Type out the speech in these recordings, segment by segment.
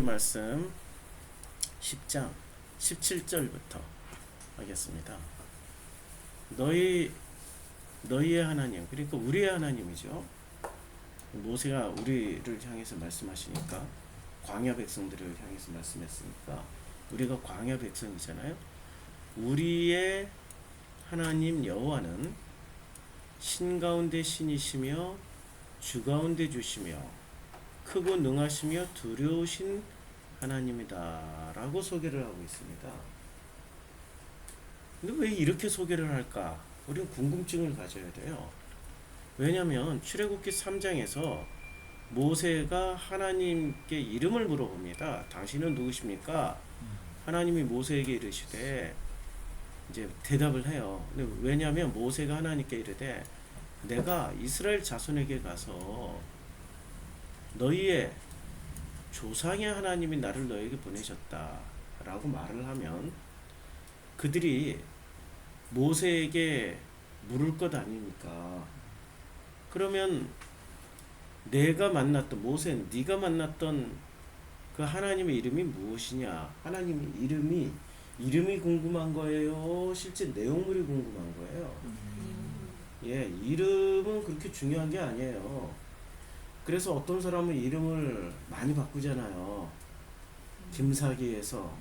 말씀 10장 17절부터 하겠습니다. 너희의 하나님, 그러니까 우리의 하나님이죠. 모세가 우리를 향해서 말씀하시니까, 광야 백성들을 향해서 말씀했으니까 우리가 광야 백성이잖아요. 우리의 하나님 여호와는 신 가운데 신이시며 주 가운데 주시며 크고 능하시며 두려우신 하나님이다 라고 소개를 하고 있습니다. 근데 왜 이렇게 소개를 할까? 우리는 궁금증을 가져야 돼요. 왜냐하면 출애굽기 3장에서 모세가 하나님께 이름을 물어봅니다. 당신은 누구십니까? 하나님이 모세에게 이르시되, 이제 대답을 해요. 근데 왜냐하면 모세가 하나님께 이르되, 내가 이스라엘 자손에게 가서 너희의 조상의 하나님이 나를 너에게 보내셨다 라고 말을 하면 그들이 모세에게 물을 것 아닙니까? 그러면 내가 만났던, 모세는 네가 만났던 그 하나님의 이름이 무엇이냐? 하나님의 이름이 궁금한 거예요? 실제 내용물이 궁금한 거예요? 예, 이름은 그렇게 중요한 게 아니에요. 그래서 어떤 사람은 이름을 많이 바꾸잖아요. 김사기에서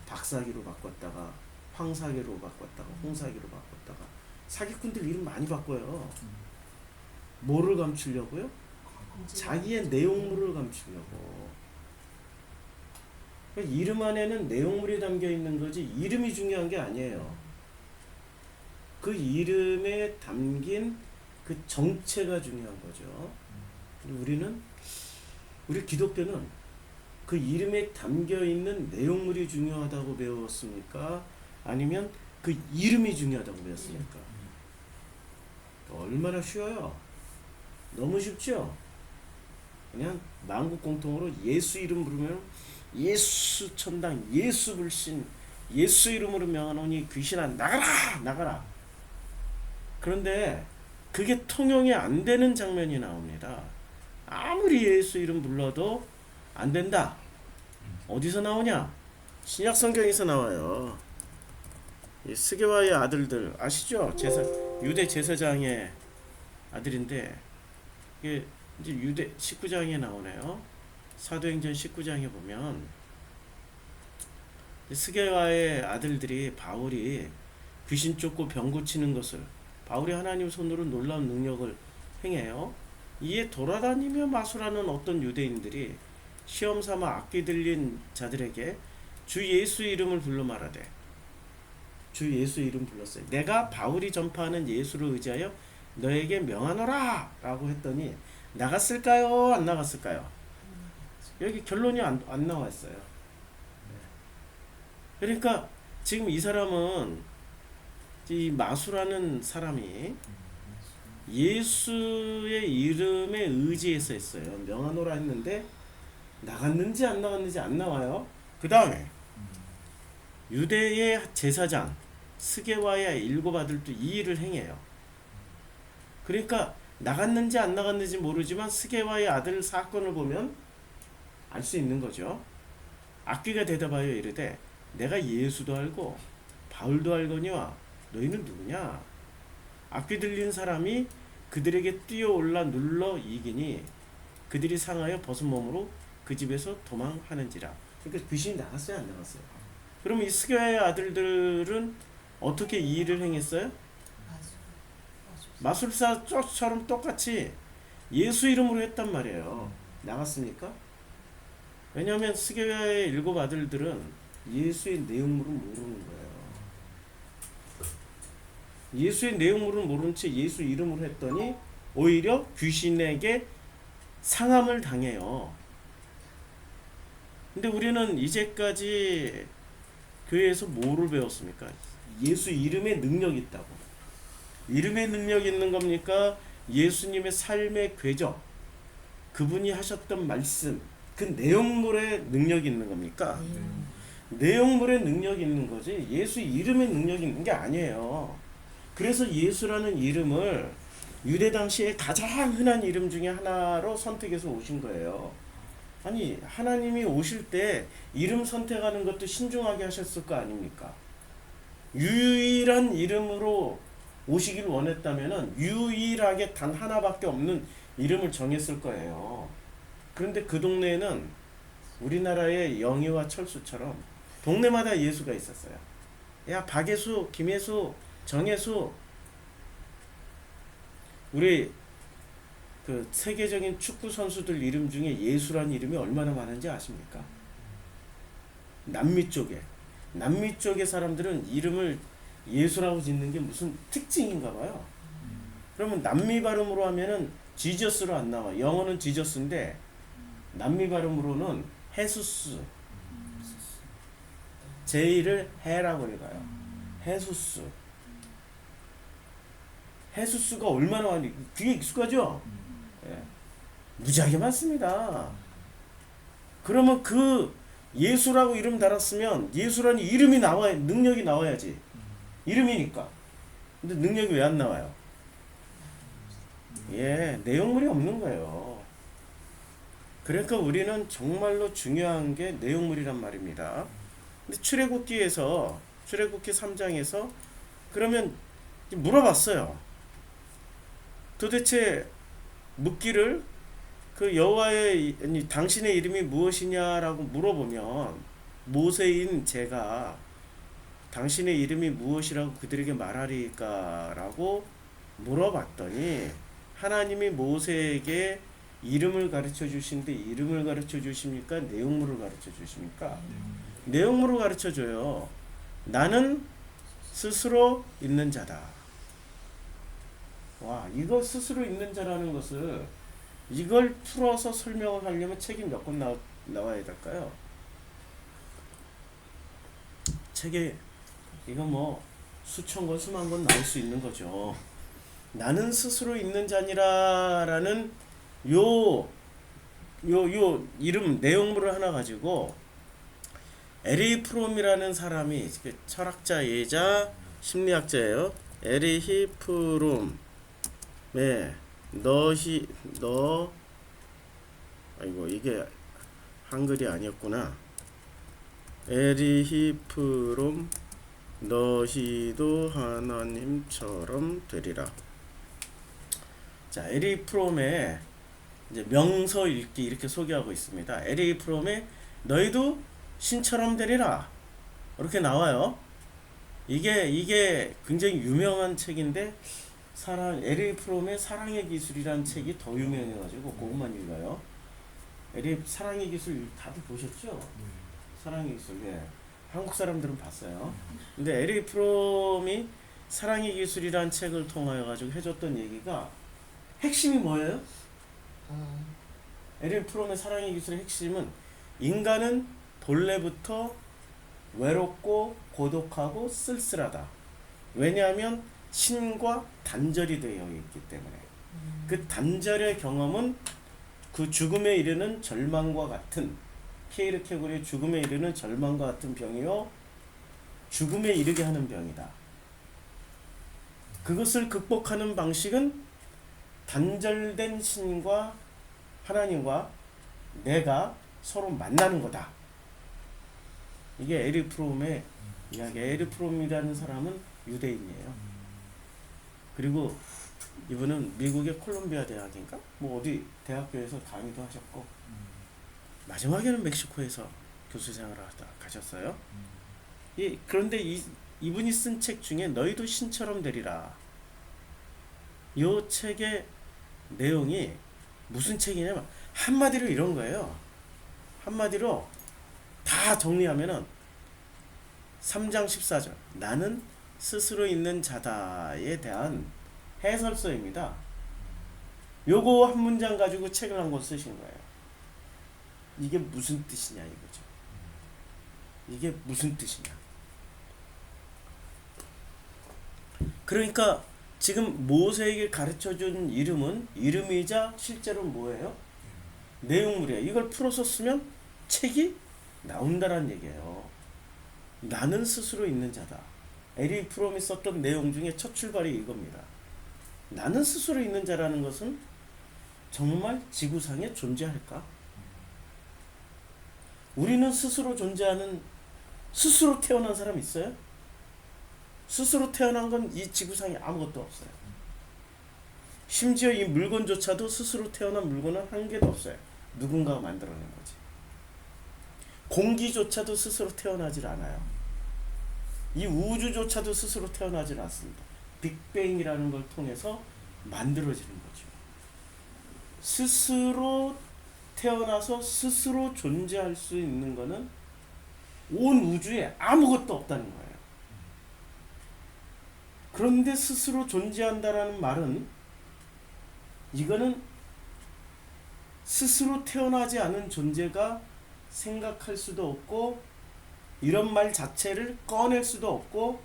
박사기로 바꿨다가 황사기로 바꿨다가 홍사기로 바꿨다가. 사기꾼들 이름 많이 바꿔요. 뭐를 감추려고요? 자기의 내용물을 감추려고. 이름 안에는 내용물이 담겨 있는 거지 이름이 중요한 게 아니에요. 그 이름에 담긴 그 정체가 중요한 거죠. 우리 기독교는 그 이름에 담겨 있는 내용물이 중요하다고 배웠습니까? 아니면 그 이름이 중요하다고 배웠습니까? 얼마나 쉬워요. 너무 쉽죠? 그냥 만국 공통으로 예수 이름 부르면 예수 천당, 예수 불신, 예수 이름으로 명하노니 귀신아 나가라! 나가라! 그런데 그게 통용이 안 되는 장면이 나옵니다. 아무리 예수 이름 불러도 안 된다. 어디서 나오냐? 신약 성경에서 나와요. 이 스게와의 아들들 아시죠? 유대 제사장의 아들인데 이게 이제 유대 19장에 나오네요. 사도행전 19장에 보면 스게와의 아들들이 바울이 귀신 쫓고 병 고치는 것을, 바울이 하나님 손으로 놀라운 능력을 행해요. 이에 돌아다니며 마술하는 어떤 유대인들이 시험 삼아 악기 들린 자들에게 주 예수 이름을 불러 말하되, 주 예수 이름 불렀어요. 내가 바울이 전파하는 예수를 의지하여 너에게 명하노라 라고 했더니 나갔을까요? 안 나갔을까요? 여기 결론이 안 나왔어요. 그러니까 지금 이 사람은, 이 마술하는 사람이 예수의 이름에 의지해서 했어요. 명하노라 했는데 나갔는지 안 나갔는지 안 나와요. 그 다음에 유대의 제사장 스게와의 7 아들도 이 일을 행해요. 그러니까 나갔는지 안 나갔는지 모르지만 스게와의 아들 사건을 보면 알 수 있는 거죠. 악귀가 대답하여 이르되 내가 예수도 알고 바울도 알거니와 너희는 누구냐? 악귀 들린 사람이 그들에게 뛰어올라 눌러 이기니 그들이 상하여 벗은 몸으로 그 집에서 도망하는지라. 그러니까 귀신이 나갔어요, 안 나갔어요? 그럼 이 스게와의 아들들은 어떻게 이 일을 행했어요? 마술사처럼 똑같이 예수 이름으로 했단 말이에요. 나갔습니까? 왜냐하면 스게와의 7 아들들은 예수의 내용물을 모르는 거예요. 예수의 내용물을 모른 채 예수 이름으로 했더니 오히려 귀신에게 상함을 당해요. 근데 우리는 이제까지 교회에서 뭐를 배웠습니까? 예수 이름에 능력이 있다고. 이름에 능력이 있는 겁니까? 예수님의 삶의 궤적, 그분이 하셨던 말씀, 그 내용물에 능력이 있는 겁니까? 내용물에 능력이 있는 거지 예수 이름에 능력이 있는 게 아니에요. 그래서 예수라는 이름을 유대 당시에 가장 흔한 이름 중에 하나로 선택해서 오신 거예요. 아니 하나님이 오실 때 이름 선택하는 것도 신중하게 하셨을 거 아닙니까? 유일한 이름으로 오시길 원했다면은 유일하게 단 하나밖에 없는 이름을 정했을 거예요. 그런데 그 동네에는 우리나라의 영희와 철수처럼 동네마다 예수가 있었어요. 야 박예수, 김예수, 정예수. 우리 그 세계적인 축구 선수들 이름 중에 예수라는 이름이 얼마나 많은지 아십니까? 남미 쪽의 사람들은 이름을 예수라고 짓는 게 무슨 특징인가 봐요. 그러면 남미 발음으로 하면은 지저스로 안 나와. 영어는 지저스인데 남미 발음으로는 헤수스. J를 해라고 읽어요. 헤수스. 헤수스가 얼마나 많이, 그게 익숙하죠? 예. 무지하게 많습니다. 그러면 그 예수라고 이름 달았으면 예수라는 이름이 나와야, 능력이 나와야지. 이름이니까. 근데 능력이 왜 안 나와요? 예, 내용물이 없는 거예요. 그러니까 우리는 정말로 중요한 게 내용물이란 말입니다. 근데 출애굽기 3장에서 그러면 물어봤어요. 도대체 묻기를 그 여호와의 당신의 이름이 무엇이냐라고 물어보면 모세인 제가 당신의 이름이 무엇이라고 그들에게 말하리까라고 물어봤더니 하나님이 모세에게 이름을 가르쳐 주신데 이름을 가르쳐 주십니까? 내용물을 가르쳐 주십니까? 내용물을 가르쳐 줘요. 나는 스스로 있는 자다. 와, 이거 스스로 있는 자라는 것을 이걸 풀어서 설명을 하려면 책이 몇 권 나와야 될까요? 책에 이거 뭐 수천 권, 수만 권 나올 수 있는 거죠. 나는 스스로 있는 자니라라는 요 이름 내용물을 하나 가지고 에리 프롬이라는 사람이 철학자이자 심리학자예요. 에리히 프롬. 네, 아이고 이게 한글이 아니었구나. 에리히 프롬 너희도 하나님처럼 되리라. 자, 에리 프롬의 이제 명서 읽기 이렇게 소개하고 있습니다. 에리 프롬의 너희도 신처럼 되리라 이렇게 나와요. 이게 굉장히 유명한 책인데 에리 프롬의 사랑의 기술이라는 책이 더 유명해가지고 그것만 읽어요. 사랑의 기술 다들 보셨죠? 사랑의 기술. 예. 한국 사람들은 봤어요. 근데 에리 프롬이 사랑의 기술이라는 책을 통하여 가지고 해줬던 얘기가 핵심이 뭐예요? 에리 프롬의 사랑의 기술의 핵심은 인간은 본래부터 외롭고 고독하고 쓸쓸하다. 왜냐하면 신과 단절이 되어 있기 때문에. 그 단절의 경험은 그 죽음에 이르는 절망과 같은 케이르케고르의 죽음에 이르는 절망과 같은 병이요 죽음에 이르게 하는 병이다. 그것을 극복하는 방식은 단절된 신과 하나님과 내가 서로 만나는 거다. 이게 에리 프롬의 이야기. 에리 프롬이라는 사람은 유대인이에요. 그리고 이분은 미국의 콜롬비아 대학인가? 뭐 어디 대학교에서 강의도 하셨고 마지막에는 멕시코에서 교수 생활을 하다 가셨어요. 그런데 이분이 쓴 책 중에 너희도 신처럼 되리라. 이 책의 내용이 무슨 책이냐면 한마디로 이런 거예요. 한마디로 다 정리하면은 3장 14절 나는 스스로 있는 자다에 대한 해설서입니다. 요거 한 문장 가지고 책을 한 권 쓰신 거예요. 이게 무슨 뜻이냐 이거죠. 이게 무슨 뜻이냐. 그러니까 지금 모세에게 가르쳐준 이름은 이름이자 실제로 뭐예요? 내용물이에요. 이걸 풀어서 쓰면 책이 나온다는 얘기예요. 나는 스스로 있는 자다. 에리 프롬이 썼던 내용 중에 첫 출발이 이겁니다. 나는 스스로 있는 자라는 것은 정말 지구상에 존재할까? 우리는 스스로 존재하는, 스스로 태어난 사람 있어요? 스스로 태어난 건 이 지구상에 아무것도 없어요. 심지어 이 물건조차도 스스로 태어난 물건은 한 개도 없어요. 누군가가 만들어낸 거지. 공기조차도 스스로 태어나질 않아요. 이 우주조차도 스스로 태어나질 않습니다. 빅뱅이라는 걸 통해서 만들어지는 거죠. 스스로 태어나서 스스로 존재할 수 있는 거는 온 우주에 아무것도 없다는 거예요. 그런데 스스로 존재한다라는 말은, 이거는 스스로 태어나지 않은 존재가 생각할 수도 없고 이런 말 자체를 꺼낼 수도 없고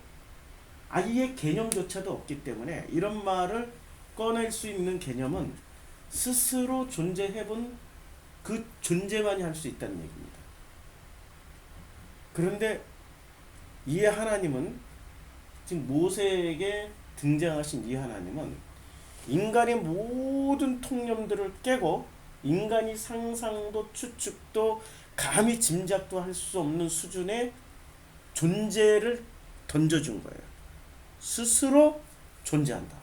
아예 개념조차도 없기 때문에, 이런 말을 꺼낼 수 있는 개념은 스스로 존재해본 그 존재만이 할 수 있다는 얘기입니다. 그런데 이 하나님은, 지금 모세에게 등장하신 이 하나님은 인간의 모든 통념들을 깨고 인간이 상상도 추측도 감히 짐작도 할 수 없는 수준의 존재를 던져준 거예요. 스스로 존재한다.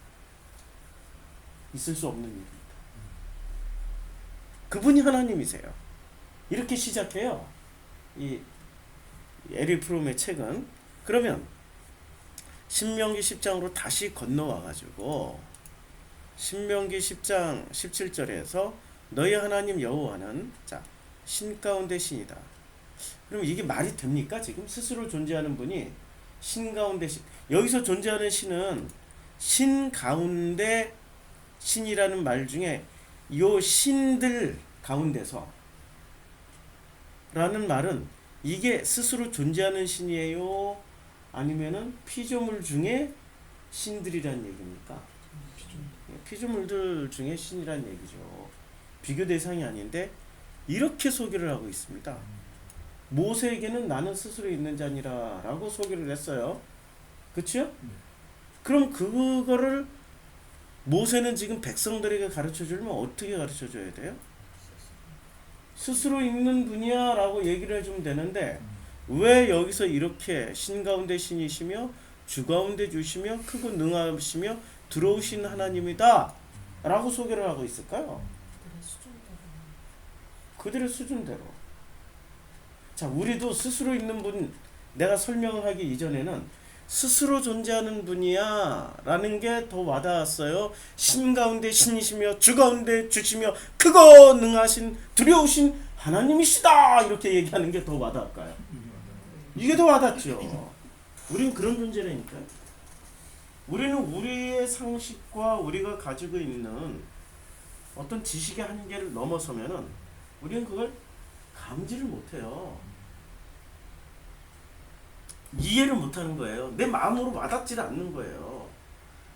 있을 수 없는 일입니다. 그분이 하나님이세요. 이렇게 시작해요. 이 에릭 프롬의 책은. 그러면 신명기 10장으로 다시 건너와 가지고 신명기 10장 17절에서 너희 하나님 여호와는, 자, 신 가운데 신이다. 그럼 이게 말이 됩니까? 지금 스스로 존재하는 분이 신 가운데 신. 여기서 존재하는 신은 신 가운데 신이라는 말 중에 요 신들 가운데서 라는 말은, 이게 스스로 존재하는 신이에요? 아니면은 피조물 중에 신들이란 얘기입니까? 피조물들 중에 신이란 얘기죠. 비교 대상이 아닌데 이렇게 소개를 하고 있습니다. 모세에게는 나는 스스로 있는 자니라 라고 소개를 했어요. 그쵸? 그럼 그거를 모세는 지금 백성들에게 가르쳐 주려면 어떻게 가르쳐 줘야 돼요? 스스로 있는 분이야 라고 얘기를 해주면 되는데, 왜 여기서 이렇게 신 가운데 신이시며 주 가운데 주시며 크고 능하시며 들어오신 하나님이다 라고 소개를 하고 있을까요? 그들의 수준대로. 자, 우리도 스스로 있는 분, 내가 설명을 하기 이전에는 스스로 존재하는 분이야 라는 게 더 와닿았어요. 신 가운데 신이시며 주 가운데 주시며 크고 능하신 두려우신 하나님이시다, 이렇게 얘기하는 게 더 와닿을까요? 이게 더 와닿죠. 우린 그런 존재라니까요. 우리는 우리의 상식과 우리가 가지고 있는 어떤 지식의 한계를 넘어서면은 우리는 그걸 감지를 못해요. 이해를 못하는 거예요. 내 마음으로 와닿지 않는 거예요.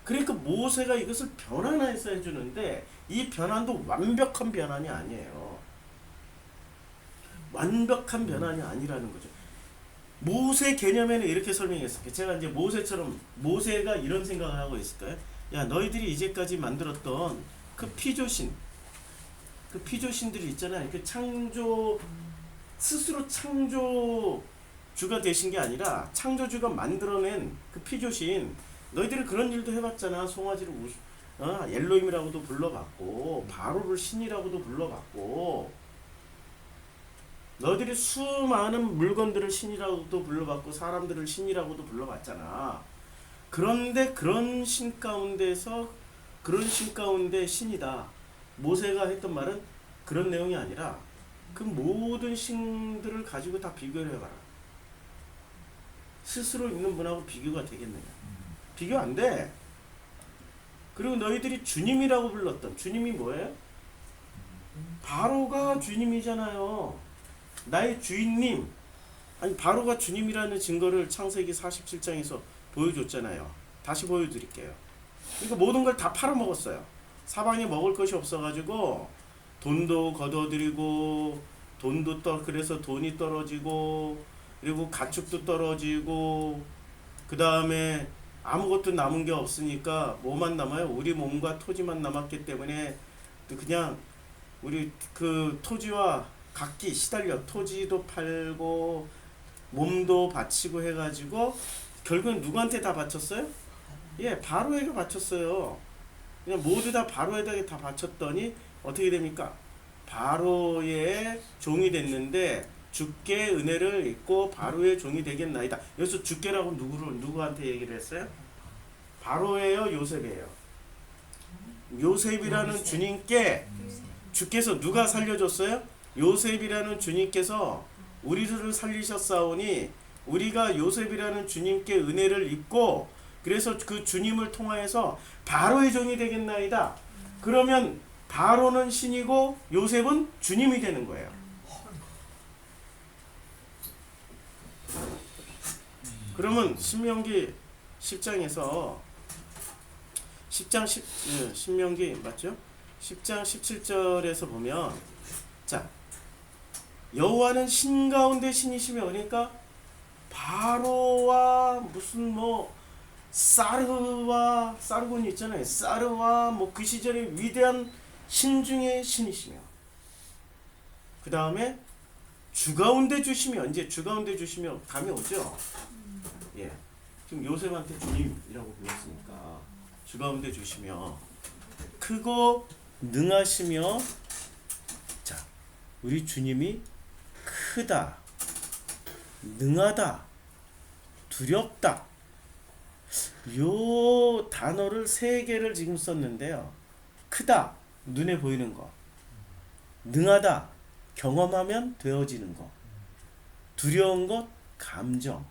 그러니까 모세가 이것을 변환해서 해주는데, 이 변환도 완벽한 변환이 아니에요. 완벽한 변환이 아니라는 거죠. 모세 개념에는 이렇게 설명했을게요. 제가 이제 모세처럼, 모세가 이런 생각을 하고 있을까요? 야, 너희들이 이제까지 만들었던 그 피조신, 그 피조신들이 있잖아요. 그 창조, 스스로 창조주가 되신 게 아니라 창조주가 만들어낸 그 피조신, 너희들이 그런 일도 해봤잖아. 송아지를 엘로힘이라고도 불러봤고, 바로를 신이라고도 불러봤고, 너희들이 수많은 물건들을 신이라고도 불러봤고 사람들을 신이라고도 불러봤잖아. 그런데 그런 신 가운데서, 그런 신 가운데 신이다. 모세가 했던 말은 그런 내용이 아니라 그 모든 신들을 가지고 다 비교를 해봐라. 스스로 있는 분하고 비교가 되겠느냐? 비교 안 돼. 그리고 너희들이 주님이라고 불렀던, 주님이 뭐예요? 바로가 주님이잖아요. 나의 주인님. 아니, 바로가 주님이라는 증거를 창세기 47장에서 보여줬잖아요. 다시 보여드릴게요. 그러니까 모든 걸 다 팔아먹었어요. 사방에 먹을 것이 없어가지고 돈도 거둬들이고, 그래서 돈이 떨어지고, 그리고 가축도 떨어지고, 그 다음에 아무것도 남은 게 없으니까 뭐만 남아요? 우리 몸과 토지만 남았기 때문에 그냥 우리 그 토지와 각기 시달려 토지도 팔고 몸도 바치고 해가지고 결국은 누구한테 다 바쳤어요? 예, 바로에게 바쳤어요. 그냥 모두 다 바로에게 다 바쳤더니 어떻게 됩니까? 바로의 종이 됐는데 주께 은혜를 입고 바로의 종이 되겠나이다. 여기서 주께라고 누구한테 얘기를 했어요? 바로예요, 요셉이에요? 요셉이라는 주님께 주께서 누가 살려줬어요? 요셉이라는 주님께서 우리들을 살리셨사오니 우리가 요셉이라는 주님께 은혜를 입고 그래서 그 주님을 통하여서 바로의 종이 되겠나이다. 그러면 바로는 신이고 요셉은 주님이 되는 거예요. 그러면 신명기 10장에서 10명기 맞죠? 10장 17절에서 보면 자 여호와는 신 가운데 신이시며 그러니까 바로와 무슨 뭐 사르곤이 있잖아요. 사르와 뭐 그 시절의 위대한 신 중의 신이시며 그 다음에 주 가운데 주시며 이제 주 가운데 주시며 감이 오죠. 예, 지금 요셉한테 주님이라고 불렀으니까 주 가운데 주시며 크고 능하시며 자 우리 주님이 크다, 능하다, 두렵다. 요 단어를 세 개를 지금 썼는데요. 크다, 눈에 보이는 거. 능하다, 경험하면 되어지는 거. 두려운 것, 감정.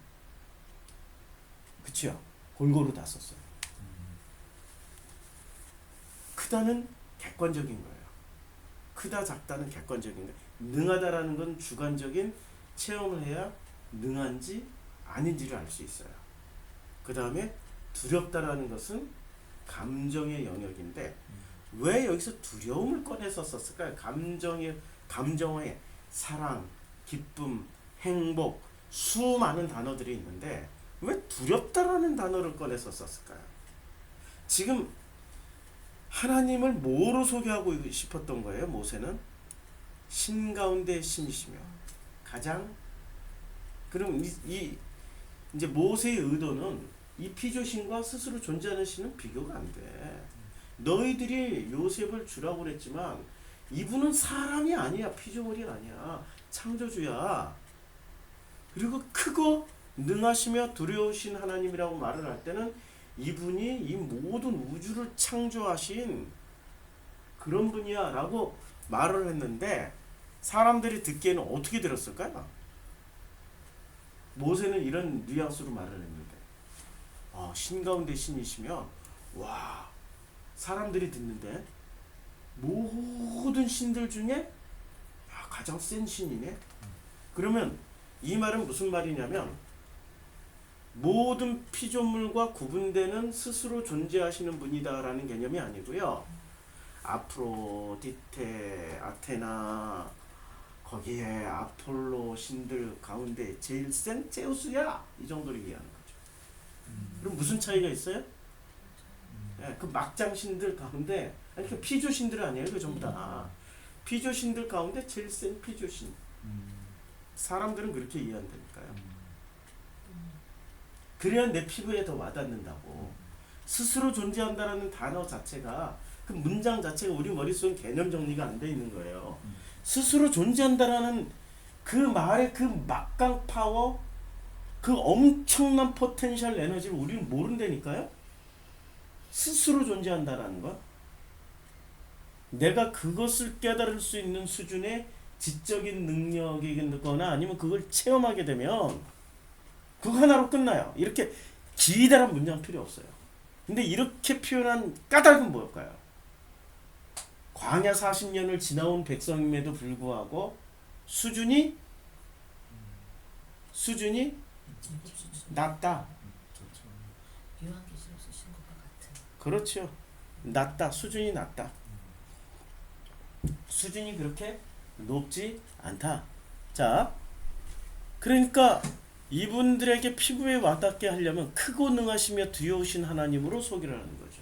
그치요? 골고루 다 썼어요. 크다는 객관적인 거예요. 크다, 작다는 객관적인 거예요. 능하다라는 건 주관적인 체험을 해야 능한지 아닌지를 알 수 있어요. 그 다음에 두렵다라는 것은 감정의 영역인데 왜 여기서 두려움을 꺼내서 썼을까요? 감정의 사랑, 기쁨, 행복, 수많은 단어들이 있는데 왜 두렵다라는 단어를 꺼내서 썼을까요? 지금 하나님을 뭐로 소개하고 싶었던 거예요? 모세는 신 가운데 신이시며 가장 그럼 이제 모세의 의도는 이 피조신과 스스로 존재하는 신은 비교가 안 돼. 너희들이 요셉을 주라고 그랬지만 이분은 사람이 아니야. 피조물이 아니야. 창조주야. 그리고 크고 능하시며 두려우신 하나님이라고 말을 할 때는 이분이 이 모든 우주를 창조하신 그런 분이야 라고 말을 했는데 사람들이 듣기에는 어떻게 들었을까요? 모세는 이런 뉘앙스로 말을 했는데 신 가운데 신이시며 와 사람들이 듣는데 모든 신들 중에 가장 센 신이네. 그러면 이 말은 무슨 말이냐면 모든 피조물과 구분되는 스스로 존재하시는 분이다라는 개념이 아니고요. 아프로디테, 아테나 거기에 아폴로 신들 가운데 제일 센 제우스야 이 정도를 이해하는 거죠. 그럼 무슨 차이가 있어요? 네, 그 막장 신들 가운데 아니 그 피조 신들 아니에요. 그 전부 다 피조 신들 가운데 제일 센 피조 신. 사람들은 그렇게 이해한다니까요. 그래야 내 피부에 더 와닿는다고. 스스로 존재한다라는 단어 자체가 그 문장 자체가 우리 머릿속에 개념 정리가 안 돼 있는 거예요. 스스로 존재한다라는 그 말의 그 막강 파워, 그 엄청난 포텐셜 에너지를 우리는 모른다니까요. 스스로 존재한다라는 거. 내가 그것을 깨달을 수 있는 수준의 지적인 능력이거나 아니면 그걸 체험하게 되면 그거 하나로 끝나요. 이렇게 기다란 문장 필요 없어요. 근데 이렇게 표현한 까닭은 뭘까요? 광야 40년을 지나온 백성임에도 불구하고 수준이 낮다. 그렇죠. 낮다. 수준이 낮다. 수준이 그렇게 높지 않다. 자, 그러니까 이분들에게 피부에 와닿게 하려면 크고 능하시며 두려우신 하나님으로 소개를 하는 거죠.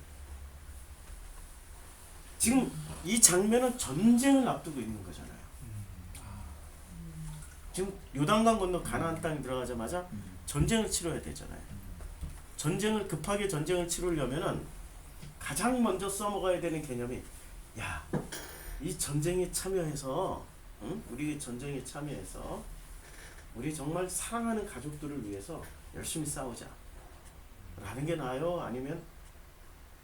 지금 이 장면은 전쟁을 앞두고 있는 거잖아요. 지금 요단강 건너 가나안 땅에 들어가자마자 전쟁을 치러야 되잖아요. 전쟁을 급하게 전쟁을 치르려면은 가장 먼저 써먹어야 되는 개념이 야, 이 전쟁에 참여해서 응? 우리 전쟁에 참여해서 우리 정말 사랑하는 가족들을 위해서 열심히 싸우자 라는 게 나아요? 아니면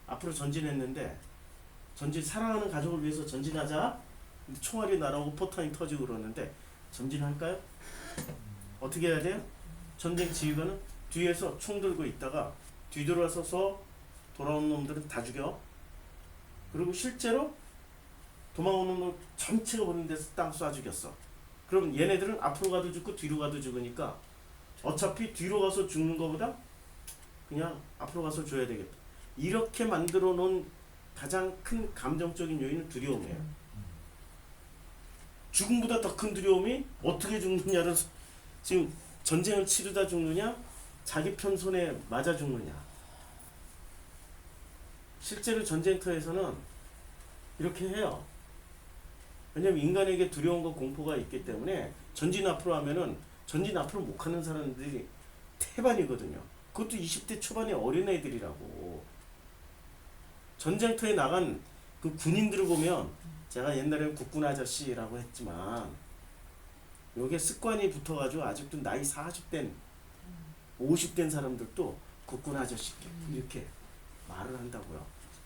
앞으로 전진했는데 전진 사랑하는 가족을 위해서 전진하자 근데 총알이 날아오고 포탄이 터지고 그러는데 전진할까요? 어떻게 해야 돼요? 전쟁 지휘관은 뒤에서 총 들고 있다가 뒤돌아서서 돌아오는 놈들은 다 죽여. 그리고 실제로 도망오는 놈 전체가 보는 데서 땅 쏴 죽였어. 그럼 얘네들은 앞으로 가도 죽고 뒤로 가도 죽으니까 어차피 뒤로 가서 죽는 것보다 그냥 앞으로 가서 줘야 되겠다. 이렇게 만들어 놓은 가장 큰 감정적인 요인은 두려움이에요. 죽음보다 더 큰 두려움이 어떻게 죽느냐를 지금 전쟁을 치르다 죽느냐 자기 편 손에 맞아 죽느냐. 실제로 전쟁터에서는 이렇게 해요. 왜냐면 인간에게 두려움과 공포가 있기 때문에 전진 앞으로 하면은 전진 앞으로 못 가는 사람들이 태반이거든요. 그것도 20대 초반의 어린애들이라고. 전쟁터에 나간 그 군인들을 보면 제가 옛날에 국군 아저씨라고 했지만 요게 습관이 붙어가지고 아직도 나이 40된 50된 사람들도 국군 아저씨 이렇게 말을 한다고요.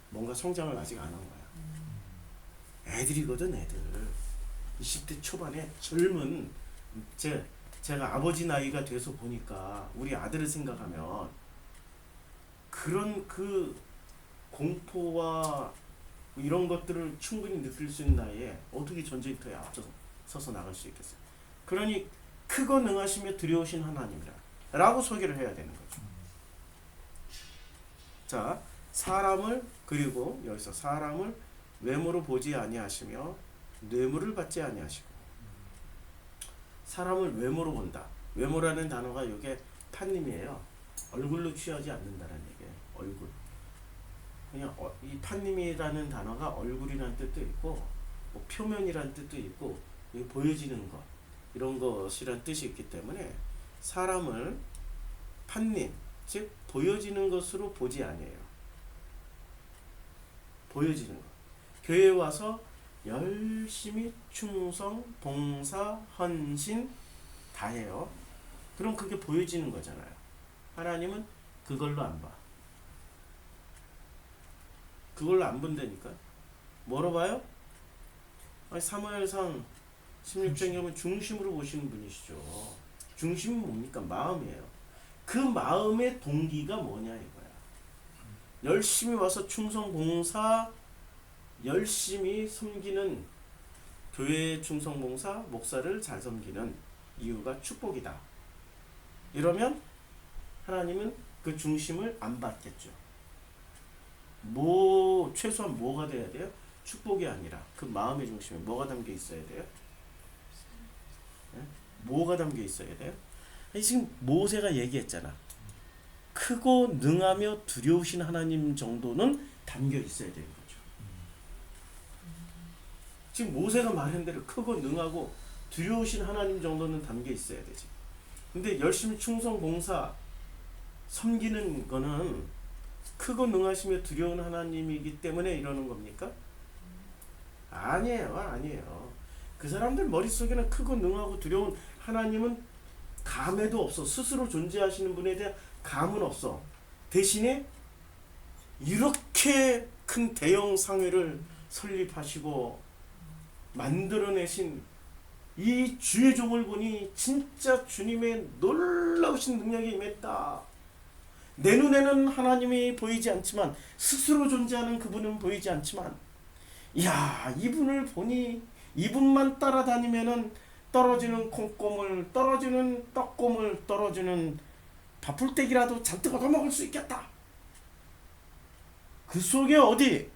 뭔가 성장을 아직 안 한 거야. 애들이거든 애들. 20대 초반에 젊은 제가 아버지 나이가 돼서 보니까 우리 아들을 생각하면 그런 그 공포와 이런 것들을 충분히 느낄 수 있는 나이에 어떻게 전쟁터에 앞서서 나갈 수 있겠어요. 그러니 크고 능하시며 두려우신 하나님이라 라고 소개를 해야 되는 거죠. 자, 사람을 그리고 여기서 사람을 외모로 보지 아니하시며 뇌물을 받지 아니하시고. 사람을 외모로 본다. 외모라는 단어가 이게 판님이에요. 얼굴로 취하지 않는다는 얘기예요. 얼굴. 그냥 이 판님이라는 단어가 얼굴이라는 뜻도 있고 뭐 표면이라는 뜻도 있고 보여지는 것 이런 것이란 뜻이 있기 때문에 사람을 판님 즉 보여지는 것으로 보지 아니에요. 보여지는 것. 교회에 와서 열심히 충성, 봉사, 헌신 다 해요. 그럼 그게 보여지는 거잖아요. 하나님은 그걸로 안 봐. 그걸로 안 본다니까. 뭐로 봐요? 사무엘상 16장에 보면 중심으로 보시는 분이시죠. 중심은 뭡니까? 마음이에요. 그 마음의 동기가 뭐냐 이거야. 열심히 와서 충성 봉사 열심히 섬기는 교회의 충성 봉사 목사를 잘 섬기는 이유가 축복이다. 이러면 하나님은 그 중심을 안 받겠죠. 최소한 뭐가 돼야 돼요? 축복이 아니라 그 마음의 중심에 뭐가 담겨 있어야 돼요? 네? 뭐가 담겨 있어야 돼요? 지금 모세가 얘기했잖아. 크고 능하며 두려우신 하나님 정도는 담겨 있어야 되는 거죠. 지금 모세가 말한 대로 크고 능하고 두려우신 하나님 정도는 담겨 있어야 되지. 근데 열심히 충성 봉사 섬기는 거는 크고 능하시며 두려운 하나님이기 때문에 이러는 겁니까? 아니에요. 그 사람들 머릿속에는 크고 능하고 두려운 하나님은 감에도 없어. 스스로 존재하시는 분에 대한 감은 없어. 대신에 이렇게 큰 대형 상회를 설립하시고 만들어내신 이 주의 종을 보니 진짜 주님의 놀라우신 능력이 임했다. 내 눈에는 하나님이 보이지 않지만 스스로 존재하는 그분은 보이지 않지만 이야 이분을 보니 이분만 따라다니면은 떨어지는 콩고물 떨어지는 떡고물 떨어지는 밥풀떼기라도 잔뜩 얻어먹을 수 있겠다. 그 속에 어디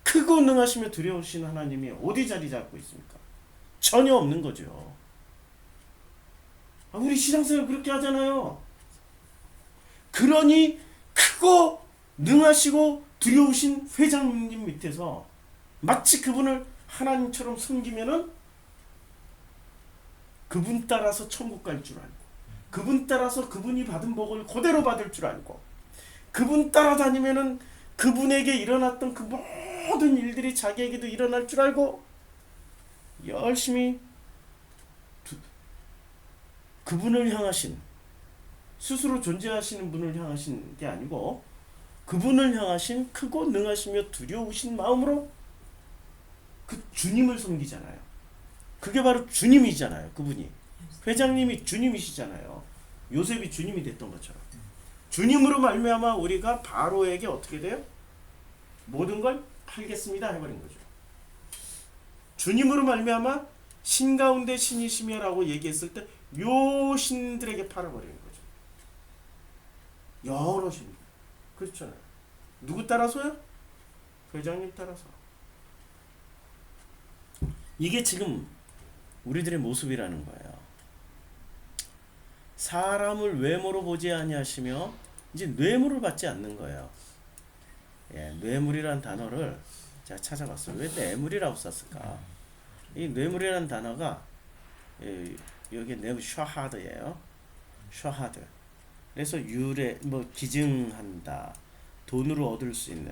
크고 능하시며 두려우신 하나님이 어디 자리 잡고 있습니까? 전혀 없는 거죠. 우리 신앙생활 그렇게 하잖아요. 그러니 크고 능하시고 두려우신 회장님 밑에서 마치 그분을 하나님처럼 섬기면은 그분 따라서 천국 갈 줄 알고, 그분 따라서 그분이 받은 복을 그대로 받을 줄 알고, 그분 따라다니면은 그분에게 일어났던 그 모든 일들이 자기에게도 일어날 줄 알고 열심히 그분을 향하신, 스스로 존재하시는 분을 향하신 게 아니고 그분을 향하신 크고 능하시며 두려우신 마음으로 그 주님을 섬기잖아요. 그게 바로 주님이잖아요. 그분이 회장님이 주님이시잖아요. 요셉이 주님이 됐던 것처럼 주님으로 말미암아 우리가 바로에게 어떻게 돼요? 모든 걸 팔겠습니다 해버린 거죠. 주님으로 말미암아 신 가운데 신이시며라고 얘기했을 때 요 신들에게 팔아버리는 거죠. 여러 신들. 그렇잖아요. 누구 따라서요? 회장님 따라서. 이게 지금 우리들의 모습이라는 거예요. 사람을 외모로 보지 아니하시며 이제 뇌물을 받지 않는 거예요. 예, 뇌물이란 단어를 제가 찾아봤어요. 왜 뇌물이라고 썼을까? 이 뇌물이란 단어가 여기 뇌물 샤하드예요. 샤하드. 그래서 유래 기증한다. 돈으로 얻을 수 있는,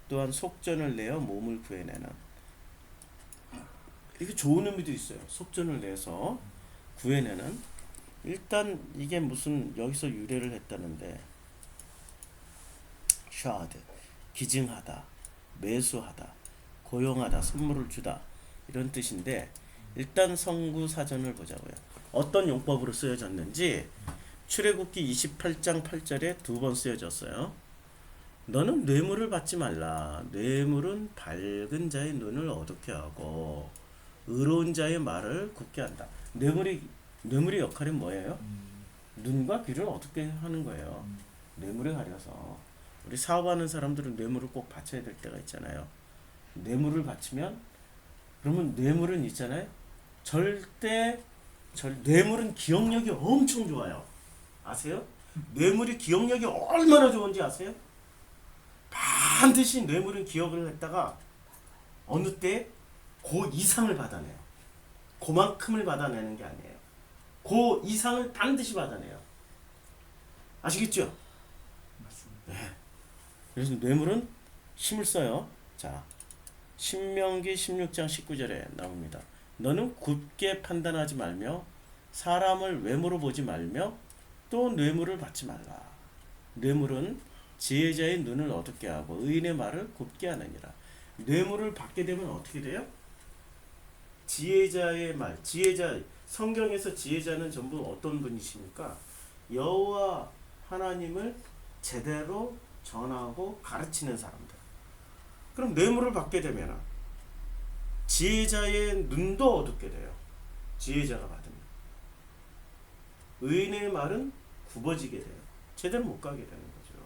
또한 속전을 내어 몸을 구해내는. 이게 좋은 의미도 있어요. 속전을 내서 구해내는. 일단 이게 무슨 여기서 유래를 했다는데 샤하드, 기증하다, 매수하다, 고용하다, 선물을 주다 이런 뜻인데 일단 성구 사전을 보자고요. 어떤 용법으로 쓰여졌는지 출애굽기 28장 8절에 두 번 쓰여졌어요. 너는 뇌물을 받지 말라. 뇌물은 밝은 자의 눈을 어둡게 하고 의로운 자의 말을 굽게 한다. 뇌물의 역할이 뭐예요? 눈과 귀를 어둡게 하는 거예요. 뇌물에 가려서. 우리 사업하는 사람들은 뇌물을 꼭 바쳐야 될 때가 있잖아요. 뇌물을 바치면 그러면 뇌물은 있잖아요. 뇌물은 기억력이 엄청 좋아요. 아세요? 뇌물이 기억력이 얼마나 좋은지 아세요? 반드시 뇌물은 기억을 했다가 어느 때 그 이상을 받아내요. 그만큼을 받아내는 게 아니에요. 그 이상을 반드시 받아내요. 아시겠죠? 맞습니다. 네. 그래서 뇌물은 힘을 써요. 자, 신명기 16장 19절에 나옵니다. 너는 굽게 판단하지 말며 사람을 외모로 보지 말며 또 뇌물을 받지 말라. 뇌물은 지혜자의 눈을 어둡게 하고 의인의 말을 굽게 하느니라. 뇌물을 받게 되면 어떻게 돼요? 지혜자의 말, 성경에서 지혜자는 전부 어떤 분이십니까? 여호와 하나님을 제대로 전하고 가르치는 사람들. 그럼 뇌물을 받게 되면 지혜자의 눈도 어둡게 돼요. 지혜자가 받으면. 의인의 말은 굽어지게 돼요. 제대로 못 가게 되는 거죠.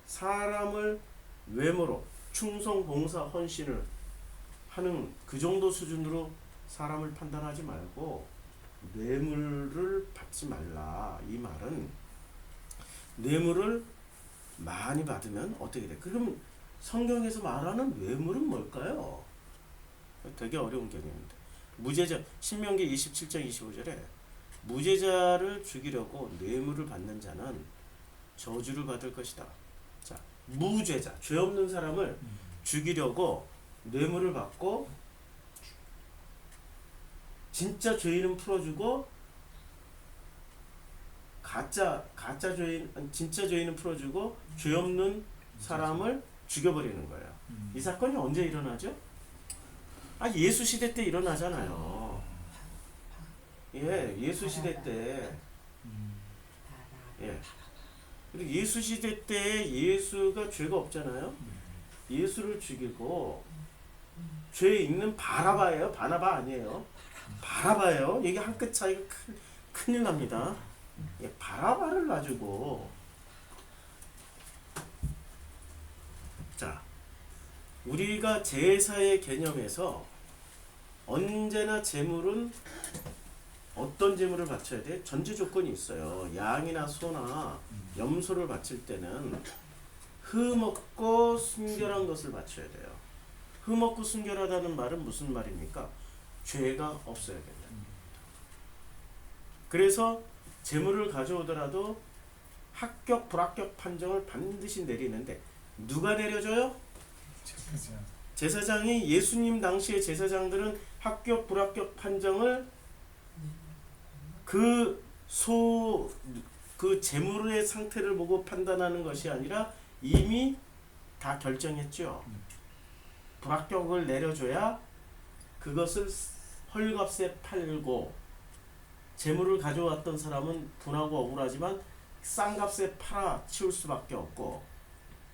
사람을 외모로 충성, 봉사, 헌신을 하는 그 정도 수준으로 사람을 판단하지 말고 뇌물을 받지 말라. 이 말은 뇌물을 많이 받으면 어떻게 돼? 그럼 성경에서 말하는 뇌물은 뭘까요? 되게 어려운 개념인데. 무죄자, 신명기 27장 25절에 무죄자를 죽이려고 뇌물을 받는 자는 저주를 받을 것이다. 자, 무죄자, 죄 없는 사람을 죽이려고 뇌물을 받고 진짜 죄인은 풀어주고 진짜 죄인은 풀어주고 죄 없는 사람을 죽여버리는 거예요. 이 사건이 언제 일어나죠? 예수 시대 때 일어나잖아요. 예, 예수 시대 때. 예. 그리고 예수 시대 때 예수가 죄가 없잖아요. 예수를 죽이고 죄 있는 바라바예요. 바나바 아니에요. 바라바예요. 이게 한 끗 차이가 큰일 납니다. 예, 바라바를 놔주고. 자, 우리가 제사의 개념에서 언제나 제물은 어떤 제물을 바쳐야 돼? 전제 조건이 있어요. 양이나 소나 염소를 바칠 때는 흠없고 순결한 것을 바쳐야 돼요. 흠없고 순결하다는 말은 무슨 말입니까? 죄가 없어야 된다. 그래서 재물을 가져오더라도 합격 불합격 판정을 반드시 내리는데 누가 내려줘요? 제사장이. 예수님 당시의 제사장들은 합격 불합격 판정을 그 재물의 상태를 보고 판단하는 것이 아니라 이미 다 결정했죠. 불합격을 내려줘야 그것을 헐값에 팔고, 재물을 가져왔던 사람은 분하고 억울하지만 싼 값에 팔아 치울 수밖에 없고,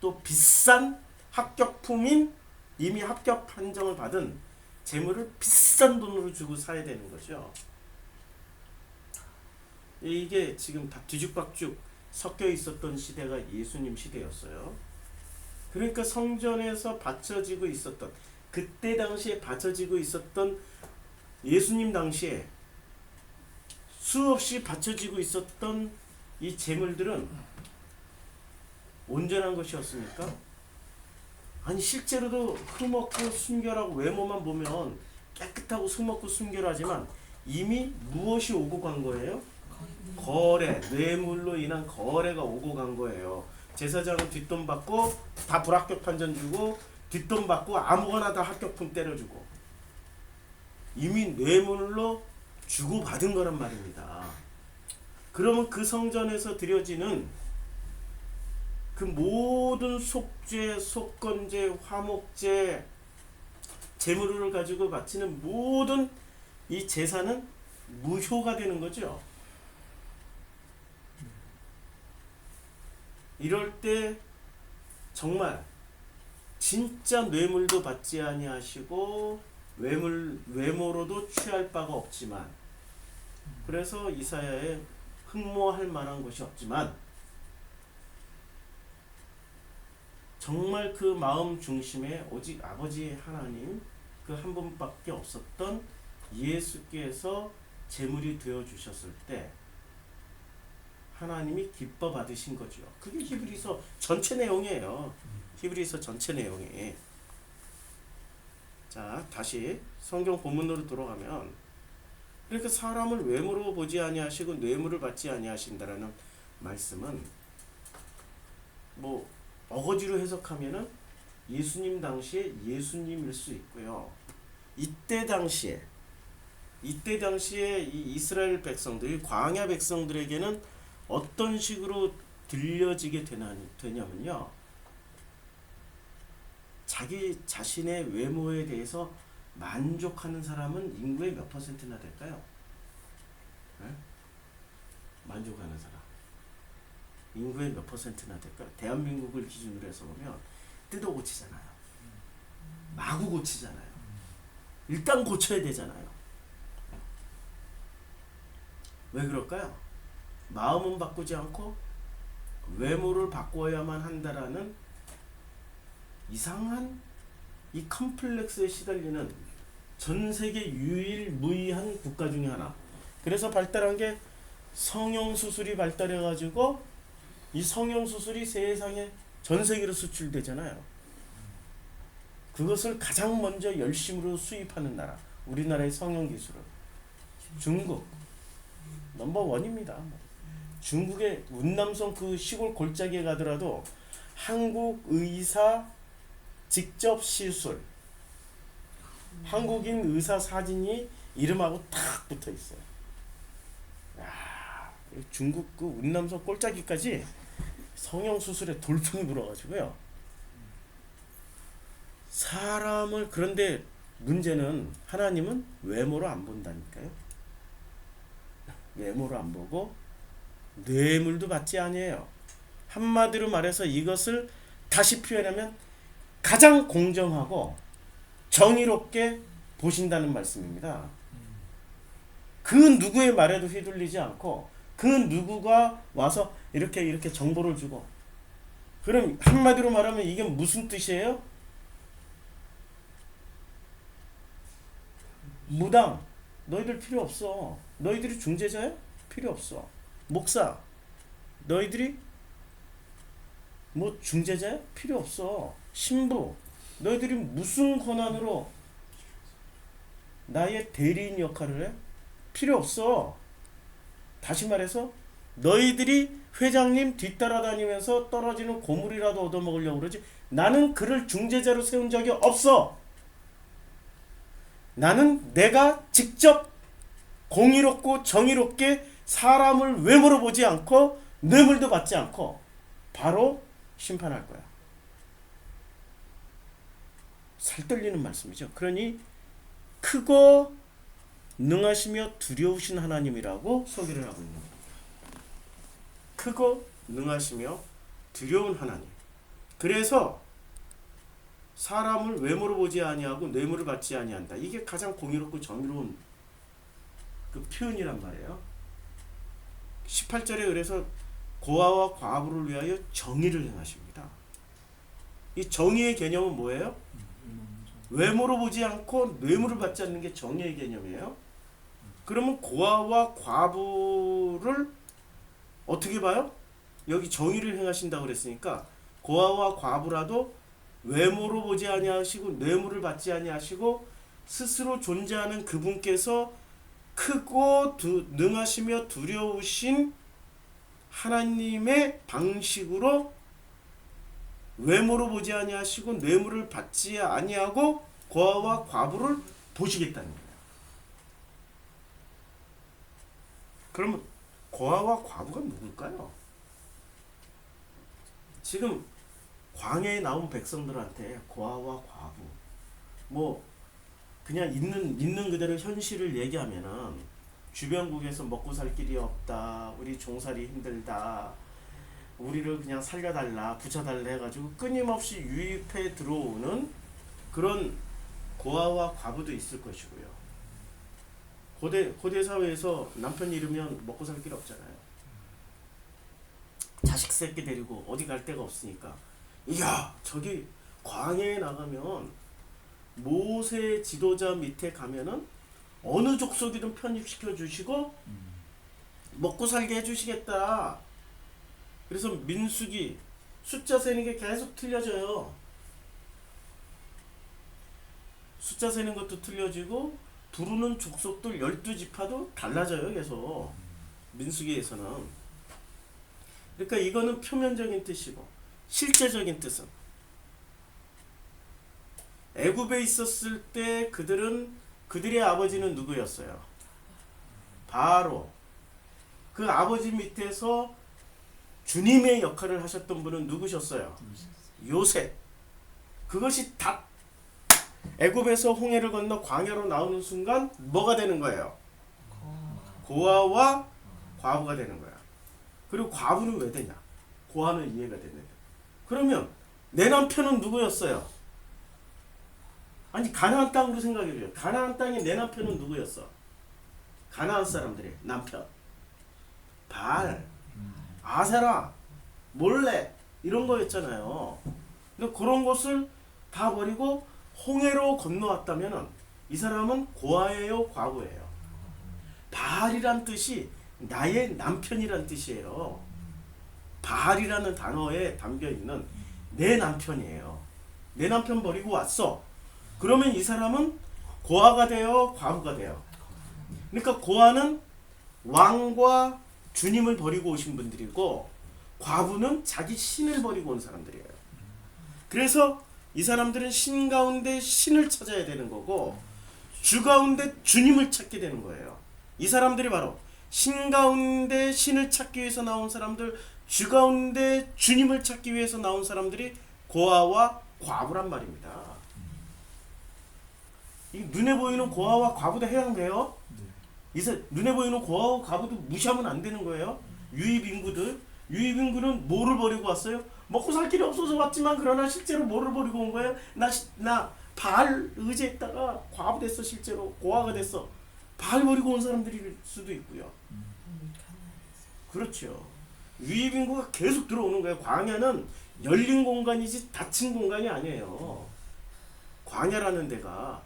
또 비싼 합격품인 이미 합격 판정을 받은 재물을 비싼 돈으로 주고 사야 되는 거죠. 이게 지금 다 뒤죽박죽 섞여 있었던 시대가 예수님 시대였어요. 그러니까 성전에서 바쳐지고 있었던, 그때 당시에 바쳐지고 있었던, 예수님 당시에 수없이 바쳐지고 있었던 이 재물들은 온전한 것이었습니까? 아니 실제로도 흠없고 순결하고 외모만 보면 깨끗하고 흠없고 순결하지만 이미 무엇이 오고 간 거예요? 거래, 뇌물로 인한 거래가 오고 간 거예요. 제사장은 뒷돈 받고 다 불합격 판정 주고, 뒷돈 받고 아무거나 다 합격품 때려주고, 이미 뇌물로 주고받은 거란 말입니다. 그러면 그 성전에서 드려지는 그 모든 속죄, 속건제, 화목제, 제물을 가지고 바치는 모든 이 제사는 무효가 되는 거죠. 이럴 때 정말 진짜 뇌물도 받지 아니하시고 외모로도 취할 바가 없지만, 그래서 이사야에 흠모할 만한 것이 없지만 정말 그 마음 중심에 오직 아버지 하나님 그 한 분밖에 없었던 예수께서 제물이 되어 주셨을 때 하나님이 기뻐 받으신 거죠. 그게 히브리서 전체 내용이에요. 히브리서 전체 내용이. 자, 다시 성경 본문으로 돌아가면, 그러니까 사람을 외모로 보지 아니하시고 뇌물을 받지 아니하신다라는 말씀은 뭐 어거지로 해석하면은 예수님 당시에 예수님일 수 있고요. 이때 당시에 이 이스라엘 백성들이, 광야 백성들에게는 어떤 식으로 들려지게 되냐면요. 자기 자신의 외모에 대해서 만족하는 사람은 인구의 몇 퍼센트나 될까요? 네? 만족하는 사람. 인구의 몇 퍼센트나 될까요? 대한민국을 기준으로 해서 보면 뜯어 고치잖아요. 마구 고치잖아요. 일단 고쳐야 되잖아요. 왜 그럴까요? 마음은 바꾸지 않고 외모를 바꿔야만 한다라는 이상한 이 컴플렉스에 시달리는 전 세계 유일무이한 국가 중에 하나. 그래서 발달한 게 성형수술이 발달해가지고 이 성형수술이 세상에 전 세계로 수출되잖아요. 그것을 가장 먼저 열심으로 수입하는 나라, 우리나라의 성형기술은 중국 넘버원입니다. 중국의 운남성 그 시골 골짜기에 가더라도 한국 의사 직접 시술, 한국인 의사 사진이 이름하고 탁 붙어 있어요. 야, 중국 그 운남성 골짜기까지 성형 수술에 돌풍이 불어가지고요. 사람을, 그런데 문제는 하나님은 외모로 안 본다니까요. 외모로 안 보고 뇌물도 받지 아니에요. 한마디로 말해서 이것을 다시 표현하면 가장 공정하고 정의롭게 보신다는 말씀입니다. 그 누구의 말에도 휘둘리지 않고 그 누구가 와서 이렇게 정보를 주고, 그럼 한마디로 말하면 이게 무슨 뜻이에요? 무당, 너희들 필요 없어. 너희들이 중재자야? 필요 없어. 목사, 너희들이 뭐 중재자야? 필요 없어. 신부, 너희들이 무슨 권한으로 나의 대리인 역할을 해? 필요 없어. 다시 말해서 너희들이 회장님 뒤따라다니면서 떨어지는 고물이라도 얻어먹으려고 그러지 나는 그를 중재자로 세운 적이 없어. 나는 내가 직접 공의롭고 정의롭게 사람을 외모로 보지 않고 뇌물도 받지 않고 바로 심판할 거야. 살떨리는 말씀이죠. 그러니 크고 능하시며 두려우신 하나님이라고 소개를 하고 있는 겁니다. 크고 능하시며 두려운 하나님. 그래서 사람을 외모로 보지 아니하고 뇌물을 받지 아니한다. 이게 가장 공의롭고 정의로운 그 표현이란 말이에요. 18절에 그래서 고아와 과부를 위하여 정의를 행하십니다. 이 정의의 개념은 뭐예요? 외모로 보지 않고 뇌물을 받지 않는 게 정의의 개념이에요. 그러면 고아와 과부를 어떻게 봐요? 여기 정의를 행하신다고 그랬으니까 고아와 과부라도 외모로 보지 아니하시고 뇌물을 받지 아니하시고 스스로 존재하는 그분께서 크고 능하시며 두려우신 하나님의 방식으로 외모로 보지 아니하시고 뇌물을 받지 아니하고 고아와 과부를 보시겠다는 거예요. 그러면 고아와 과부가 누굴까요? 지금 광야에 나온 백성들한테 고아와 과부 뭐 그냥 있는 그대로 현실을 얘기하면은 주변국에서 먹고 살 길이 없다, 우리 종살이 힘들다, 우리를 그냥 살려달라, 붙여달라 해가지고 끊임없이 유입해 들어오는 그런 고아와 과부도 있을 것이고요. 고대 사회에서 남편 잃으면 먹고 살 길 없잖아요. 자식 새끼 데리고 어디 갈 데가 없으니까 이야 저기 광야에 나가면 모세 지도자 밑에 가면은 어느 족속이든 편입시켜 주시고 먹고 살게 해주시겠다. 그래서 민수기 숫자 세는 게 계속 틀려져요. 숫자 세는 것도 틀려지고 부르는 족속들 12지파도 달라져요. 계속 민수기에서는. 그러니까 이거는 표면적인 뜻이고 실제적인 뜻은 애굽에 있었을 때 그들의 아버지는 누구였어요? 바로. 그 아버지 밑에서 주님의 역할을 하셨던 분은 누구셨어요? 요셉. 그것이 다 애굽에서 홍해를 건너 광야로 나오는 순간 뭐가 되는 거예요? 고아와 과부가 되는 거야. 그리고 과부는 왜 되냐? 고아는 이해가 되는데. 그러면 내 남편은 누구였어요? 아니 가나안 땅으로 생각해줘요. 가나안 땅에 내 남편은 누구였어? 가나안 사람들의 남편. 바알, 아세라, 몰레 이런 거였잖아요. 근데 그런 것을 다 버리고 홍해로 건너왔다면은 이 사람은 고아예요, 과부예요? 바알이란 뜻이 나의 남편이란 뜻이에요. 바알이라는 단어에 담겨 있는 내 남편이에요. 내 남편 버리고 왔어. 그러면 이 사람은 고아가 돼요, 과부가 돼요? 그러니까 고아는 왕과 주님을 버리고 오신 분들이고 과부는 자기 신을 버리고 온 사람들이에요. 그래서 이 사람들은 신 가운데 신을 찾아야 되는 거고 주 가운데 주님을 찾게 되는 거예요. 이 사람들이 바로 신 가운데 신을 찾기 위해서 나온 사람들, 주 가운데 주님을 찾기 위해서 나온 사람들이 고아와 과부란 말입니다. 이 눈에 보이는 고아와 과부도 해당돼요. 눈에 보이는 고아와 과부도 무시하면 안 되는 거예요. 유입인구들. 유입인구는 뭐를 버리고 왔어요? 먹고 살 길이 없어서 왔지만 그러나 실제로 뭐를 버리고 온 거예요? 나 바알 의지했다가 과부 됐어. 실제로 고아가 됐어. 바알 버리고 온 사람들일 수도 있고요. 그렇죠. 유입인구가 계속 들어오는 거예요. 광야는 열린 공간이지 닫힌 공간이 아니에요. 광야라는 데가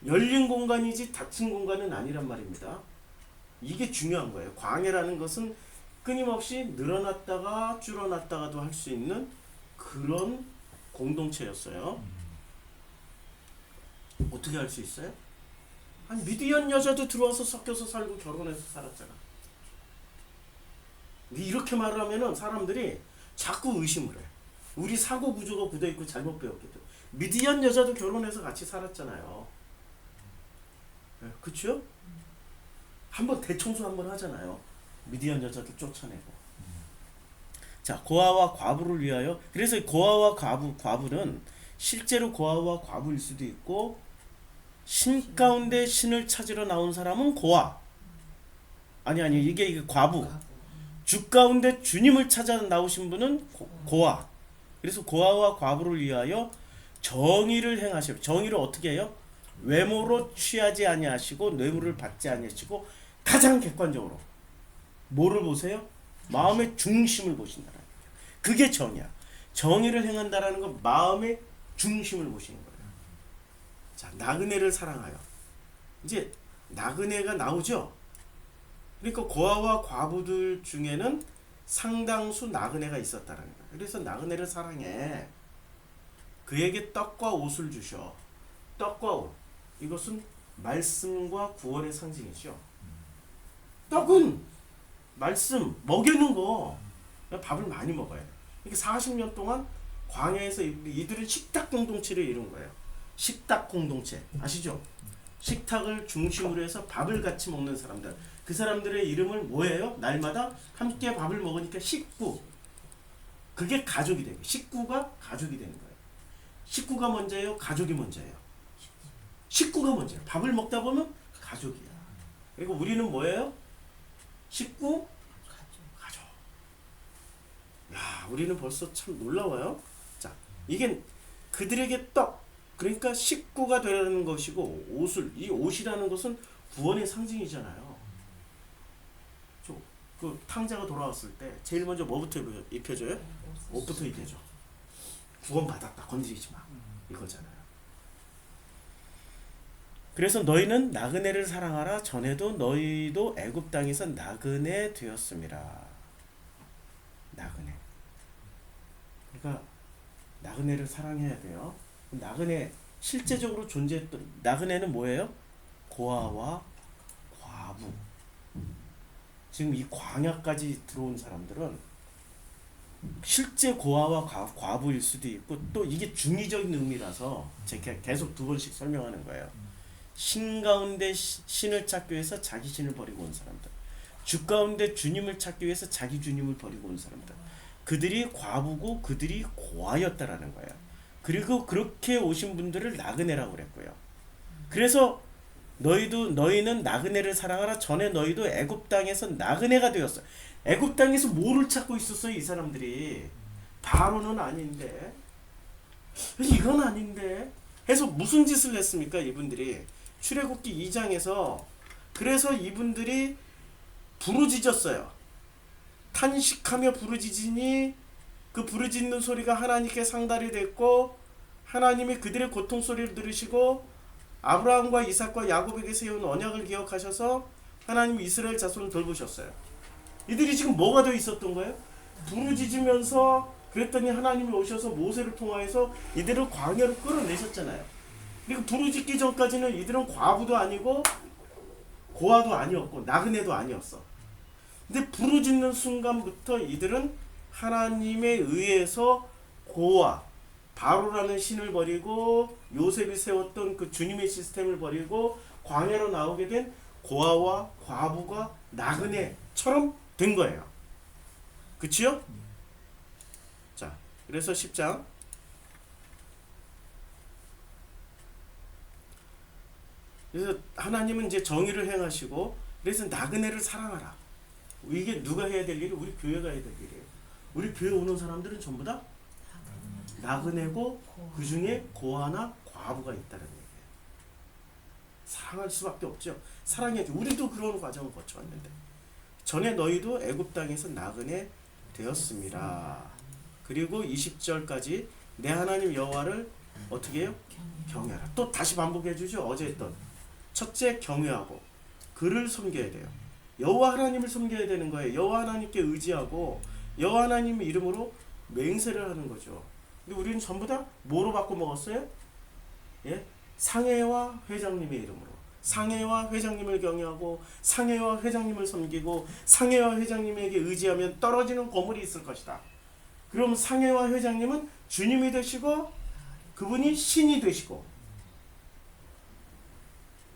열린 공간이지 닫힌 공간은 아니란 말입니다. 이게 중요한 거예요. 광야라는 것은 끊임없이 늘어났다가 줄어났다가도 할 수 있는 그런 공동체였어요. 어떻게 할 수 있어요? 아니 미디안 여자도 들어와서 섞여서 살고 결혼해서 살았잖아. 이렇게 말을 하면은 사람들이 자꾸 의심을 해. 우리 사고 구조가 굳어 있고 잘못 배웠거든. 미디안 여자도 결혼해서 같이 살았잖아요. 그쵸? 한번 대청소 한번 하잖아요. 미디안 여자들 쫓아내고. 자, 고아와 과부를 위하여. 그래서 고아와 과부는 실제로 고아와 과부일 수도 있고, 신 가운데 신을 찾으러 나온 사람은 고아. 아니 이게 과부. 주 가운데 주님을 찾아 나오신 분은 고아. 그래서 고아와 과부를 위하여 정의를 행하시고, 정의를 어떻게 해요? 외모로 취하지 아니하시고 뇌물을 받지 아니하시고, 가장 객관적으로 뭐를 보세요? 마음의 중심을 보신다는 거예요. 그게 정의야. 정의를 행한다라는 건 마음의 중심을 보시는 거예요. 자, 나그네를 사랑하여. 이제 나그네가 나오죠. 그러니까 고아와 과부들 중에는 상당수 나그네가 있었다는 거예요. 그래서 나그네를 사랑해. 그에게 떡과 옷을 주셔. 떡과 옷. 이것은 말씀과 구원의 상징이죠. 떡은 말씀, 먹이는 거. 밥을 많이 먹어야 돼. 이렇게 40년 동안 광야에서 이들은 식탁 공동체를 이룬 거예요. 식탁 공동체. 아시죠? 식탁을 중심으로 해서 밥을 같이 먹는 사람들. 그 사람들의 이름을 뭐예요? 날마다 함께 밥을 먹으니까 식구. 그게 가족이 되고, 식구가 가족이 되는 거예요. 식구가 먼저예요? 가족이 먼저예요? 식구가 먼저예요. 밥을 먹다 보면 가족이야. 그리고 우리는 뭐예요? 식구, 가족. 야, 우리는 벌써 참 놀라워요. 자, 이게 그들에게 떡, 그러니까 식구가 되라는 것이고, 이 옷이라는 것은 구원의 상징이잖아요. 그 탕자가 돌아왔을 때 제일 먼저 뭐부터 입혀줘요? 옷부터 입혀줘. 구원 받았다. 건드리지 마. 이거잖아요. 그래서 너희는 나그네를 사랑하라. 전에도 너희도 애굽 땅에서 나그네 되었음이라. 나그네. 그러니까 나그네를 사랑해야 돼요. 나그네 실제적으로 존재했던 나그네는 뭐예요? 고아와 과부. 지금 이 광야까지 들어온 사람들은 실제 고아와 과부일 수도 있고, 또 이게 중의적인 의미라서 제가 계속 두 번씩 설명하는 거예요. 신 가운데 신을 찾기 위해서 자기 신을 버리고 온 사람들, 주 가운데 주님을 찾기 위해서 자기 주님을 버리고 온 사람들, 그들이 과부고 그들이 고아였다라는 거예요. 그리고 그렇게 오신 분들을 나그네라고 그랬고요. 그래서 너희는 나그네를 사랑하라. 전에 너희도 애굽 땅에서 나그네가 되었어. 애굽 땅에서 뭐를 찾고 있었어요, 이 사람들이? 바로는 아닌데, 이건 아닌데 해서 무슨 짓을 했습니까, 이분들이? 출애굽기 2장에서 그래서 이분들이 부르짖었어요. 탄식하며 부르짖으니 그 부르짖는 소리가 하나님께 상달이 됐고, 하나님이 그들의 고통 소리를 들으시고 아브라함과 이삭과 야곱에게 세운 언약을 기억하셔서 하나님 이스라엘 자손을 돌보셨어요. 이들이 지금 뭐가 되어 있었던 거예요? 부르짖으면서, 그랬더니 하나님이 오셔서 모세를 통하여서 이들을 광야로 끌어내셨잖아요. 그리고 부르짖기 전까지는 이들은 과부도 아니고 고아도 아니었고 나그네도 아니었어. 근데 부르짖는 순간부터 이들은 하나님에 의해서 고아, 바로라는 신을 버리고 요셉이 세웠던 그 주님의 시스템을 버리고 광야로 나오게 된 고아와 과부가 나그네처럼 된 거예요. 그치요? 자, 그래서 10장 그래서 하나님은 이제 정의를 행하시고, 그래서 나그네를 사랑하라. 이게 누가 해야 될 일이? 우리 교회가 해야 될 일이에요. 우리 교회 오는 사람들은 전부 다 나그네고 그 중에 고아나 과부가 있다는 얘기예요. 사랑할 수밖에 없죠. 사랑해야죠. 우리도 그런 과정을 거쳐왔는데, 전에 너희도 애굽 땅에서 나그네 되었습니다. 그리고 20절까지 내 하나님 여호와를 어떻게 해요? 경외하라. 또 다시 반복해 주죠. 어제 했던 첫째, 경외하고 그를 섬겨야 돼요. 여호와 하나님을 섬겨야 되는 거예요. 여호와 하나님께 의지하고 여호와 하나님의 이름으로 맹세를 하는 거죠. 근데 우리는 전부 다 뭐로 바꿔 먹었어요? 예? 상해와 회장님의 이름으로. 상회와 회장님을 경외하고 상회와 회장님을 섬기고 상회와 회장님에게 의지하면 떨어지는 고물이 있을 것이다. 그럼 상회와 회장님은 주님이 되시고 그분이 신이 되시고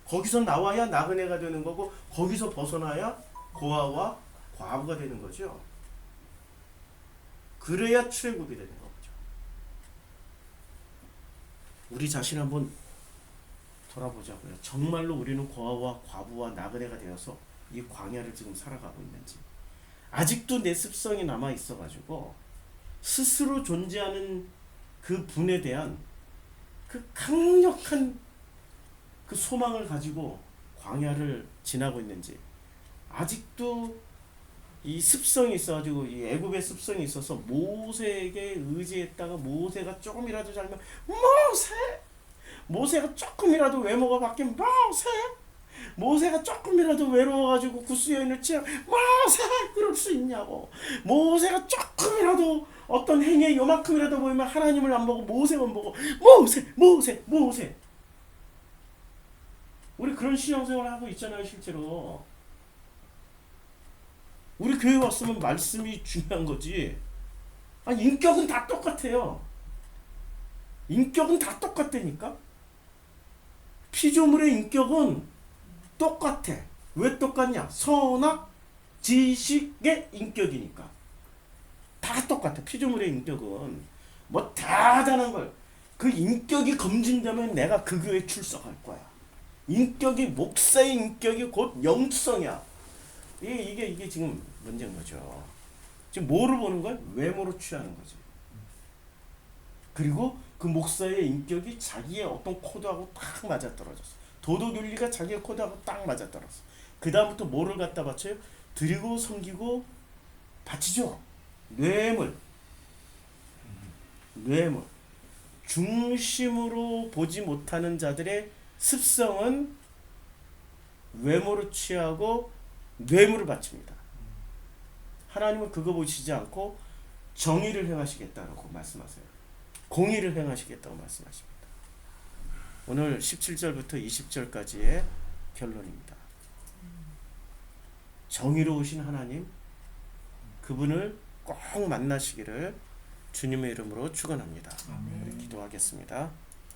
거기서 나와야 나그네가 되는 거고 거기서 벗어나야 고아와 과부가 되는 거죠. 그래야 출애굽이 되는 거죠. 우리 자신 한번 돌아보자고요. 정말로 우리는 고아와 과부와 나그네가 되어서 이 광야를 지금 살아가고 있는지, 아직도 내 습성이 남아 있어가지고 스스로 존재하는 그 분에 대한 그 강력한 그 소망을 가지고 광야를 지나고 있는지, 아직도 이 습성이 있어가지고 이 애굽의 습성이 있어서 모세에게 의지했다가 모세가 조금이라도 잘못 모세가 조금이라도 외모가 바뀌면 모세가 조금이라도 외로워가지고 구스 여인을 취하 그럴 수 있냐고. 모세가 조금이라도 어떤 행위에 요만큼이라도 보이면 하나님을 안 보고 모세만 보고 모세 우리 그런 신앙생활을 하고 있잖아요. 실제로 우리 교회 왔으면 말씀이 중요한 거지. 아니, 인격은 다 똑같아요. 인격은 다 똑같다니까. 피조물의 인격은 똑같아. 왜 똑같냐? 선악 지식의 인격이니까. 다 똑같아. 피조물의 인격은 뭐 대단한 걸, 그 인격이 검증되면 내가 그 교회에 출석할 거야. 인격이, 목사의 인격이 곧 영성이야. 이게 지금 문제인 거죠. 지금 뭐를 보는 거야? 외모로 취하는 거지. 그리고 그 목사의 인격이 자기의 어떤 코드하고 딱 맞아떨어졌어. 도덕윤리가 자기의 코드하고 딱 맞아떨어졌어. 그 다음부터 뭐를 갖다 바쳐요? 드리고 섬기고 바치죠. 뇌물. 중심으로 보지 못하는 자들의 습성은 외모로 취하고 뇌물을 바칩니다. 하나님은 그거 보시지 않고 정의를 행하시겠다고 말씀하세요. 공의를 행하시겠다고 말씀하십니다. 오늘 17절부터 20절까지의 결론입니다. 정의로우신 하나님, 그분을 꼭 만나시기를 주님의 이름으로 축원합니다. 기도하겠습니다.